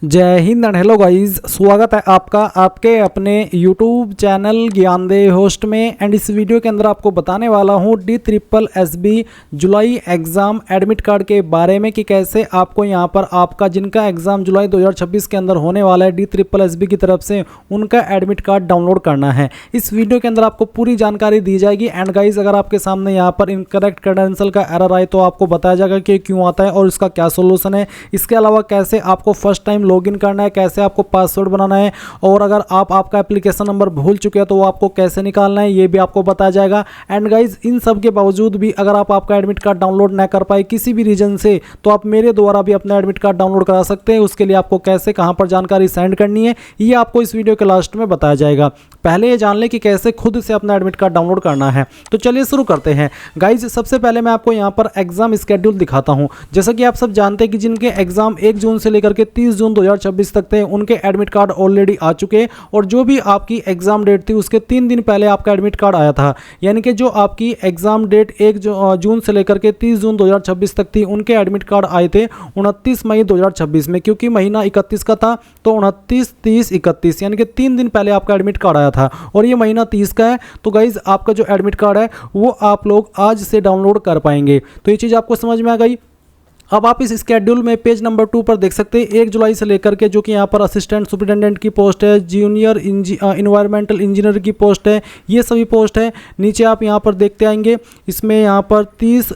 जय Hind and hello guys, स्वागत है आपका आपके अपने यूट्यूब चैनल ज्ञानदेव होस्ट में। एंड इस वीडियो के अंदर आपको बताने वाला हूं DSSB जुलाई एग्ज़ाम एडमिट कार्ड के बारे में कि कैसे आपको यहां पर आपका जिनका एग्ज़ाम जुलाई 2026 के अंदर होने वाला है DSSB की तरफ से उनका एडमिट कार्ड डाउनलोड करना है। इस वीडियो के अंदर आपको पूरी जानकारी दी जाएगी। एंड गाइज, अगर आपके सामने यहाँ पर इनकरेक्ट क्रेडेंशियल का एरर आए तो आपको बताया जाएगा कि क्यों आता है और इसका क्या सोल्यूशन है। इसके अलावा कैसे आपको फर्स्ट टाइम लॉगिन करना है, कैसे आपको पासवर्ड बनाना है, और अगर आप आपका एप्लीकेशन नंबर भूल चुके हैं तो वो आपको कैसे निकालना है ये भी आपको बताया जाएगा। एंड गाइज, इन सब के बावजूद भी अगर आप आपका एडमिट कार्ड डाउनलोड ना कर पाए किसी भी रीजन से, तो आप मेरे द्वारा भी अपना एडमिट कार्ड डाउनलोड करा सकते हैं। उसके लिए आपको कैसे कहां पर जानकारी सेंड करनी है ये आपको इस वीडियो के लास्ट में बताया जाएगा। पहले ये जान लें कि कैसे खुद से अपना एडमिट कार्ड डाउनलोड करना है। तो चलिए शुरू करते हैं गाइज। सबसे पहले मैं आपको यहाँ पर एग्जाम स्केड्यूल दिखाता हूँ। जैसा कि आप सब जानते हैं कि जिनके एग्जाम 1 जून से लेकर के 30 जून 2026 तक थे उनके एडमिट कार्ड ऑलरेडी आ चुके हैं, और जो भी आपकी एग्जाम डेट थी उसके 3 दिन पहले आपका एडमिट कार्ड आया था। यानी कि जो आपकी एग्जाम डेट 1 जून से लेकर के 30 जून 2026 तक थी उनके एडमिट कार्ड आए थे 29 मई 2026 में, क्योंकि महीना 31 का था तो 29, 30, 31 यानी कि 3 दिन पहले आपका एडमिट कार्ड आया था, और ये महीना 30 का है। तो गाइज, आपका जो एडमिट कार्ड है वो आप लोग आज से डाउनलोड कर पाएंगे। तो ये चीज़ आपको समझ में आ गई। अब आप इस स्केड्यूल में पेज नंबर 2 पर देख सकते हैं 1 जुलाई से लेकर के, जो कि यहाँ पर असिस्टेंट सुपरिटेंडेंट की पोस्ट है, जूनियर इन्वायरमेंटल इंजीनियर की पोस्ट है, ये सभी पोस्ट है। नीचे आप यहाँ पर देखते आएंगे, इसमें यहाँ पर 30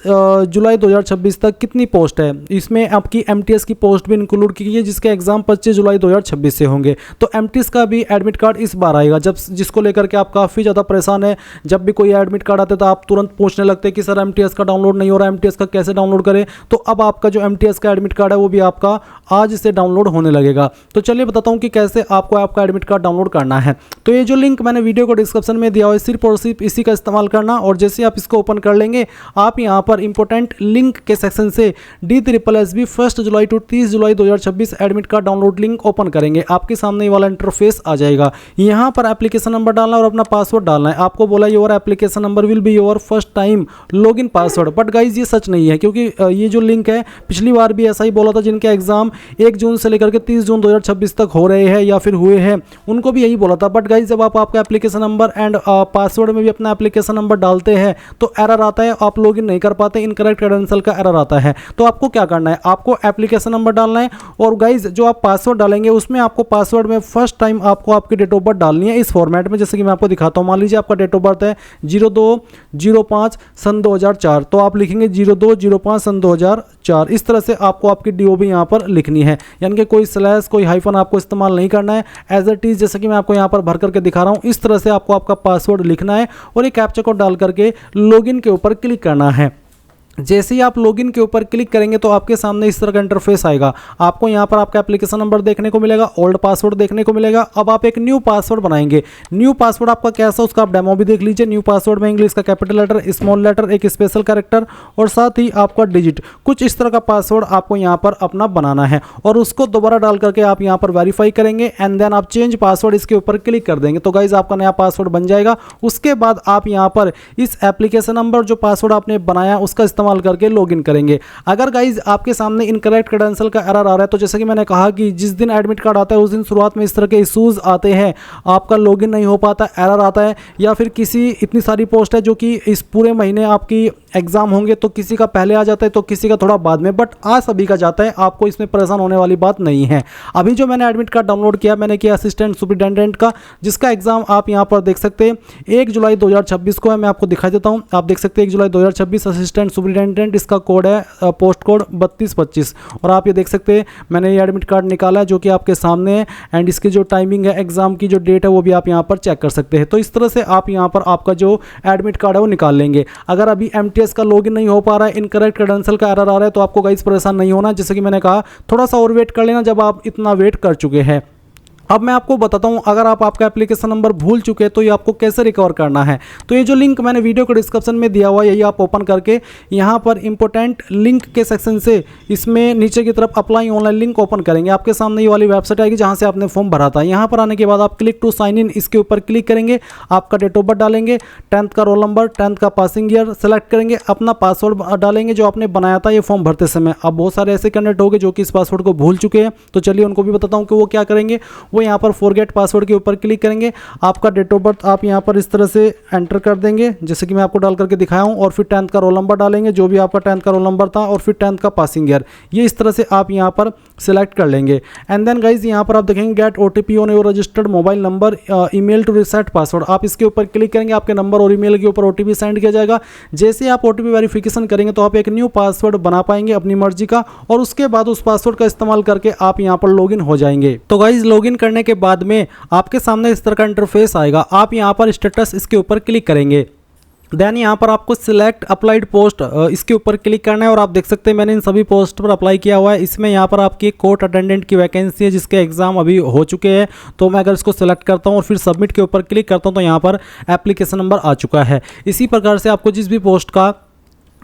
जुलाई 2026 तक कितनी पोस्ट है। इसमें आपकी MTS की पोस्ट भी इंक्लूड की गई है, जिसके एग्जाम 25 जुलाई 2026 से होंगे। तो MTS का भी एडमिट कार्ड इस बार आएगा, जब जिसको लेकर के आप काफ़ी ज़्यादा परेशान है। जब भी कोई एडमिट कार्ड आता है तो आप तुरंत पूछने लगते हैं कि सर MTS का डाउनलोड नहीं हो रहा है, MTS का कैसे डाउनलोड करें। तो अब आपका जो MTS का एडमिट कार्ड है वो भी आपका आज से डाउनलोड होने लगेगा। तो चलिए बताता हूं कि कैसे आपको आपका एडमिट कार्ड डाउनलोड करना है। तो ये जो लिंक मैंने वीडियो को डिस्क्रिप्शन में दिया हुआ है, सिर्फ और सिर्फ इसी का इस्तेमाल करना, और जैसे आप इसको ओपन कर लेंगे आप यहां पर इंपॉर्टेंट लिंक के सेक्शन से DSSB 1 जुलाई टू 30 जुलाई 2026 admit card download link open करेंगे। आपके सामने ये वाला इंटरफेस आ जाएगा। यहां पर एप्लीकेशन नंबर डालना और अपना पासवर्ड डालना है। आपको बोला your application number will be your first time login password, but guys ये सच नहीं है, क्योंकि ये जो लिंक है पिछली बार भी ऐसा ही बोला था। जिनके एग्जाम 1 जून से लेकर के 30 जून 2026 तक हो रहे हैं या फिर हुए हैं उनको भी यही बोला था। बट गाइज, जब आप आपका एप्लीकेशन नंबर एंड पासवर्ड में भी अपना एप्लीकेशन नंबर डालते हैं तो एरर आता है, आप लॉगिन नहीं कर पाते, इनकरेक्ट क्रेडेंशियल का एरर आता है। तो आपको क्या करना है, आपको एप्लीकेशन नंबर डालना है, और गाइज जो आप पासवर्ड डालेंगे उसमें आपको पासवर्ड में फर्स्ट टाइम आपको आपकी डेट ऑफ बर्थ डालनी है इस फॉर्मेट में। जैसे कि मैं आपको दिखाता हूँ, मान लीजिए आपका डेट ऑफ बर्थ है 02/05 सन 2004, तो आप लिखेंगे 02/05 सन 2004। इस तरह से आपको आपकी DOB यहाँ पर लिखनी है, यानी कि कोई स्लैश कोई हाइफन आपको इस्तेमाल नहीं करना है। एज इट इज जैसे कि मैं आपको यहाँ पर भर करके दिखा रहा हूँ, इस तरह से आपको आपका पासवर्ड लिखना है और एक कैप्चा कोड डाल करके लॉगिन के ऊपर क्लिक करना है। जैसे ही आप लॉगिन के ऊपर क्लिक करेंगे तो आपके सामने इस तरह का इंटरफेस आएगा। आपको यहाँ पर आपका एप्लीकेशन नंबर देखने को मिलेगा, ओल्ड पासवर्ड देखने को मिलेगा। अब आप एक न्यू पासवर्ड बनाएंगे। न्यू पासवर्ड आपका कैसा उसका आप डेमो भी देख लीजिए। न्यू पासवर्ड में इंग्लिश का कैपिटल लेटर, स्मॉल लेटर, एक स्पेशल कैरेक्टर और साथ ही आपका डिजिट, कुछ इस तरह का पासवर्ड आपको यहाँ पर अपना बनाना है, और उसको दोबारा डाल करके आप यहाँ पर वेरीफाई करेंगे एंड देन आप चेंज पासवर्ड इसके ऊपर क्लिक कर देंगे। तो गाइज, आपका नया पासवर्ड बन जाएगा। उसके बाद आप यहाँ पर इस एप्लीकेशन नंबर जो पासवर्ड आपने बनाया उसका इस्तेमाल करके लॉगिन करेंगे। अगर गाइज आपके सामने इनकरेक्ट क्रेडेंशियल का एरर आ रहा है, तो जैसे कि मैंने कहा कि जिस दिन एडमिट कार्ड आता है उस दिन शुरुआत में इस तरह के इश्यूज आते हैं, आपका लॉगिन नहीं हो पाता, एरर आता है, या फिर किसी इतनी सारी पोस्ट है जो कि इस पूरे महीने आपकी एग्जाम होंगे तो किसी का पहले आ जाता है तो किसी का थोड़ा बाद में, बट आज सभी का जाता है। आपको इसमें परेशान होने वाली बात नहीं है। अभी जो मैंने एडमिट कार्ड डाउनलोड किया, मैंने किया असिस्टेंट सुपरिटेंडेंट का, जिसका एग्जाम आप यहाँ पर देख सकते हैं 1 जुलाई 2026 को है। मैं आपको दिखा देता हूँ, आप देख सकते हैं 1 जुलाई 2026 असिस्टेंट सुपरिटेंडेंट, इसका कोड है पोस्ट कोड 3225, और आप ये देख सकते हैं मैंने ये एडमिट कार्ड निकाला है जो कि आपके सामने है। एंड इसकी जो टाइमिंग है, एग्जाम की जो डेट है वो भी आप यहाँ पर चेक कर सकते हैं। तो इस तरह से आप यहाँ पर आपका जो एडमिट कार्ड है वो निकाल लेंगे। अगर अभी MTS का लॉगिन नहीं हो पा रहा है, इनकरेक्ट क्रेडेंशियल का एरर आ रहा है, तो आपको गाइस परेशान नहीं होना। जैसे कि मैंने कहा, थोड़ा सा और वेट कर लेना जब आप इतना वेट कर चुके हैं। अब मैं आपको बताता हूं, अगर आप आपका एप्लीकेशन नंबर भूल चुके हैं तो ये आपको कैसे रिकवर करना है। तो ये जो लिंक मैंने वीडियो के डिस्क्रिप्शन में दिया हुआ है, यही आप ओपन करके यहाँ पर इंपॉर्टेंट लिंक के सेक्शन से इसमें नीचे की तरफ अप्लाई ऑनलाइन लिंक ओपन करेंगे। आपके सामने ये वाली वेबसाइट आएगी जहाँ से आपने फॉर्म भरा था। यहाँ पर आने के बाद आप क्लिक टू साइन इन, इसके ऊपर क्लिक करेंगे, आपका डेट ऑफ बर्थ डालेंगे, 10th का रोल नंबर, 10th का पासिंग ईयर सेलेक्ट करेंगे, अपना पासवर्ड डालेंगे जो आपने बनाया था ये फॉर्म भरते समय। अब बहुत सारे ऐसे कैंडिडेट होंगे जो कि इस पासवर्ड को भूल चुके हैं, तो चलिए उनको भी बताता हूँ कि वो क्या करेंगे। वो यहाँ पर फॉरगेट पासवर्ड के ऊपर क्लिक करेंगे, आपका डेट ऑफ बर्थ आप यहाँ पर इस तरह से एंटर कर देंगे जैसे कि मैं आपको डाल करके दिखाया हूँ, और फिर 10th का रोल नंबर डालेंगे जो भी आपका 10th का रोल नंबर था, और फिर 10th का पासिंग ईयर, ये इस तरह से आप यहाँ पर सिलेक्ट कर लेंगे। एंड देन गाइज यहाँ पर आप देखेंगे get OTP on your registered mobile number, email to reset password, आप इसके ऊपर क्लिक करेंगे, आपके नंबर और ईमेल के ऊपर OTP सेंड किया जाएगा। जैसे आप OTP वेरिफिकेशन करेंगे तो आप एक न्यू पासवर्ड बना पाएंगे अपनी मर्जी का, और उसके बाद उस पासवर्ड का इस्तेमाल करके आप यहाँ पर लॉगिन हो जाएंगे। तो गाइज लॉगिन करने के बाद में आपके सामने इस तरह का इंटरफेस आएगा, आप यहाँ पर स्टेटस इसके ऊपर क्लिक करेंगे। देन यहाँ पर आपको सिलेक्ट अप्लाइड पोस्ट इसके ऊपर क्लिक करना है, और आप देख सकते हैं मैंने इन सभी पोस्ट पर अप्लाई किया हुआ है। इसमें यहाँ पर आपकी कोर्ट अटेंडेंट की वैकेंसी है जिसके एग्जाम अभी हो चुके हैं। तो मैं अगर इसको सिलेक्ट करता हूँ और फिर सबमिट के ऊपर क्लिक करता हूँ तो यहाँ पर एप्लीकेशन नंबर आ चुका है। इसी प्रकार से आपको जिस भी पोस्ट का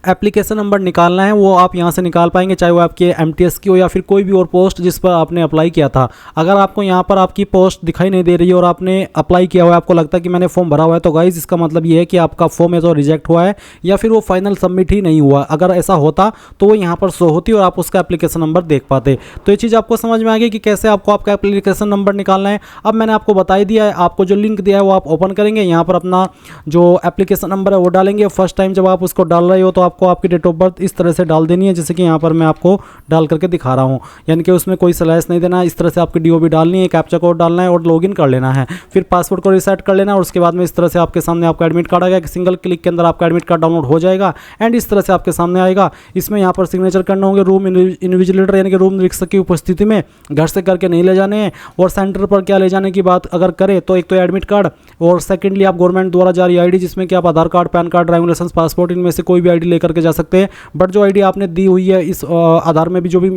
एप्लीकेशन नंबर निकालना है वो आप यहाँ से निकाल पाएंगे, चाहे वो आपके MTS की हो या फिर कोई भी और पोस्ट जिस पर आपने अप्लाई किया था। अगर आपको यहाँ पर आपकी पोस्ट दिखाई नहीं दे रही है और आपने अप्लाई किया हुआ है, आपको लगता है कि मैंने फॉर्म भरा हुआ है, तो गाइज इसका मतलब ये है कि आपका फॉर्म है तो रिजेक्ट हुआ है या फिर वो फाइनल सबमिट ही नहीं हुआ। अगर ऐसा होता तो वो यहाँ पर शो होती और आप उसका एप्लीकेशन नंबर देख पाते। तो ये चीज़ आपको समझ में आ गई कि कैसे आपको आपका एप्लीकेशन नंबर निकालना है। अब मैंने आपको बता ही दिया है, आपको जो लिंक दिया है वो आप ओपन करेंगे, यहाँ पर अपना जो एप्लीकेशन नंबर है वो डालेंगे। फर्स्ट टाइम जब आप उसको डाल रहे हो तो आपको आपकी डेट ऑफ बर्थ इस तरह से डाल देनी है, जैसे कि यहाँ पर मैं आपको डाल करके दिखा रहा हूँ, यानी कि उसमें कोई स्लैश नहीं देना है। इस तरह से आपकी DOB डालनी है, कैप्चा कोड डालना है और लॉगिन कर लेना है। फिर पासवर्ड को रीसेट कर लेना, और उसके बाद में इस तरह से आपके सामने आपका एडमिट कार्ड आएगा। सिंगल क्लिक के अंदर आपका एडमिट कार्ड डाउनलोड हो जाएगा एंड इस तरह से आपके सामने आएगा। इसमें यहाँ पर सिग्नेचर करने होंगे रूम इन्विजिलेटर यानी कि रूम निरीक्षक की उपस्थिति में, घर से करके नहीं ले जाने हैं। और सेंटर पर क्या ले जाने की बात अगर करें तो एक तो एडमिट कार्ड, और सेकेंडली आप गवर्नमेंट द्वारा जारी ID जिसमें कि आप Aadhaar card, PAN card, driving licence, passport, इनमें से कोई भी ID लेकर के जा सकते हैं। बट जो ID आपने दी हुई है इस आधार में भी, जो भी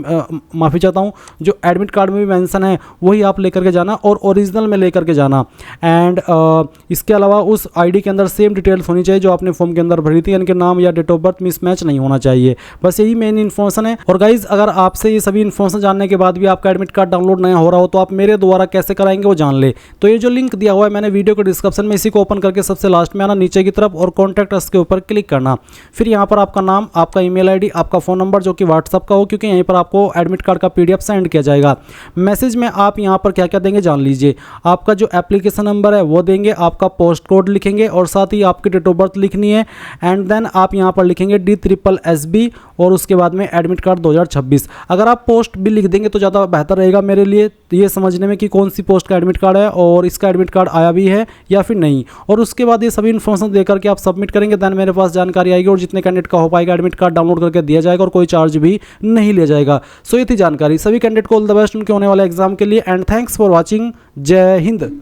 माफ़ी चाहता हूँ, जो एडमिट कार्ड में भी मेंशन है वही आप लेकर के जाना और ओरिजिनल में लेकर के जाना। एंड इसके अलावा उस ID के अंदर सेम डिटेल्स होनी चाहिए जो आपने फॉर्म के अंदर भरी थी, यानी कि नाम या डेट ऑफ बर्थ मिसमैच नहीं होना चाहिए। बस यही मेन इन्फॉर्मेशन है। और गाइज अगर आपसे ये सभी इन्फॉर्मेशन जानने के बाद भी आपका एडमिट कार्ड डाउनलोड नहीं हो रहा हो तो आप मेरे द्वारा कैसे कराएंगे वो जान ले। तो ये जो लिंक दिया हुआ है मैंने वीडियो के डिस्क्रिप्शन में, इसी को ओपन करके सबसे लास्ट में आना, नीचे की तरफ और कॉन्टैक्ट अस के ऊपर क्लिक करना। फिर यहाँ पर आपका नाम, आपका ईमेल ID, आपका फ़ोन नंबर जो कि व्हाट्सअप का हो, क्योंकि यहीं पर आपको एडमिट कार्ड का PDF सेंड किया जाएगा। मैसेज में आप यहाँ पर क्या क्या देंगे जान लीजिए। आपका जो एप्लीकेशन नंबर है वो देंगे, आपका पोस्ट कोड लिखेंगे और साथ ही आपकी डेट ऑफ बर्थ लिखनी है। एंड देन आप यहाँ पर लिखेंगे DSSB और उसके बाद में एडमिट कार्ड 2026। अगर आप पोस्ट भी लिख देंगे तो ज़्यादा बेहतर रहेगा मेरे लिए ये समझने में कि कौन सी पोस्ट का एडमिट कार्ड है और इसका एडमिट कार्ड आया भी है या फिर नहीं। और उसके बाद ये सभी इन्फॉर्मेशन देकर के आप सबमिट करेंगे, देन मेरे पास जानकारी आएगी और जितने कैंडिडेट का हो पाएगा एडमिट कार्ड डाउनलोड करके दिया जाएगा और कोई चार्ज भी नहीं लिया जाएगा। सो ये थी जानकारी। सभी कैंडिडेट को ऑल द बेस्ट उनके होने वाले एग्जाम के लिए एंड थैंक्स फॉर वॉचिंग। जय हिंद।